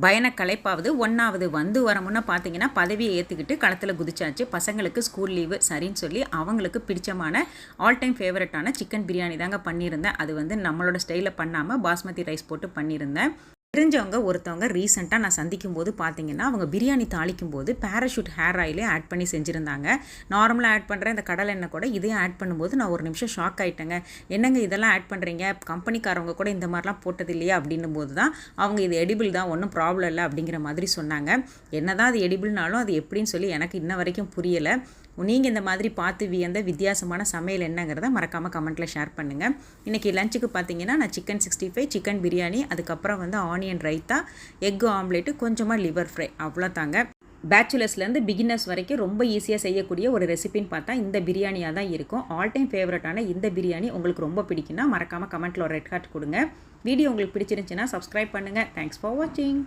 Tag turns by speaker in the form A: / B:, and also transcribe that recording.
A: பயண களைப்பாவது ஒன்றாவது வந்து வர முன்னே பார்த்தீங்கன்னா பதவியை ஏற்றுக்கிட்டு களத்தில் குதிச்சாச்சு. பசங்களுக்கு ஸ்கூல் லீவு சரின்னு சொல்லி அவங்களுக்கு பிடிச்சமான ஆல் டைம் ஃபேவரட்டான சிக்கன் பிரியாணி தாங்க பண்ணியிருந்தேன். அது வந்து நம்மளோட ஸ்டைலில் பண்ணாமல் பாஸ்மதி ரைஸ் போட்டு பண்ணியிருந்தேன். தெரிஞ்சவங்க ஒருத்தவங்க ரீசெண்டாக நான் சந்திக்கும் போது பார்த்தீங்கன்னா அவங்க பிரியாணி தாளிக்கும் போது பேராஷூட் ஹேர் ஆயிலே ஆட் பண்ணி செஞ்சுருந்தாங்க. நார்மலாக ஆட் பண்ணுற இந்த கடலை எண்ணெய் கூட இதையும் ஆட் பண்ணும்போது நான் ஒரு நிமிஷம் ஷாக் ஆகிட்டேங்க. என்னங்க இதெல்லாம் ஆட் பண்ணுறீங்க, கம்பெனிக்காரவங்க கூட இந்த மாதிரிலாம் போட்டது இல்லையா அப்படின்னும் போது தான் அவங்க இது எடிபிள் தான், ஒன்றும் ப்ராப்ளம் இல்லை அப்படிங்கிற மாதிரி சொன்னாங்க. என்ன தான் அது எடிபிள்னாலும் அது எப்படின்னு சொல்லி எனக்கு இன்ன வரைக்கும் புரியலை. நீங்கள் இந்த மாதிரி பார்த்து வியந்த வித்தியாசமான சமையல் என்னங்கிறத மறக்காமல் கமெண்ட்டில் ஷேர் பண்ணுங்கள். இன்றைக்கி லஞ்சுக்கு பார்த்தீங்கன்னா நான் சிக்கன் 65, சிக்கன் பிரியாணி, அதுக்கப்புறம் வந்து ஆனியன் ரைத்தா, எக்கு ஆம்லேட்டு, கொஞ்சமாக லிவர் ஃப்ரை, அவ்வளோ தாங்க. பேச்சுலர்ஸ்லேருந்து பிகினர்ஸ் வரைக்கும் ரொம்ப ஈஸியாக செய்யக்கூடிய ஒரு ரெசிபின்னு பார்த்தா இந்த பிரியாணியாக தான் இருக்கும். ஆல் டைம் ஃபேவரட்டான இந்த பிரியாணி உங்களுக்கு ரொம்ப பிடிக்குன்னா மறக்காமல் கமெண்ட்டில் ஒரு ரெட் ஹார்ட் கொடுங்க. வீடியோ உங்களுக்கு பிடிச்சிருந்துச்சுன்னா சப்ஸ்கிரைப் பண்ணுங்கள். தேங்க்ஸ் ஃபார் வாட்சிங்.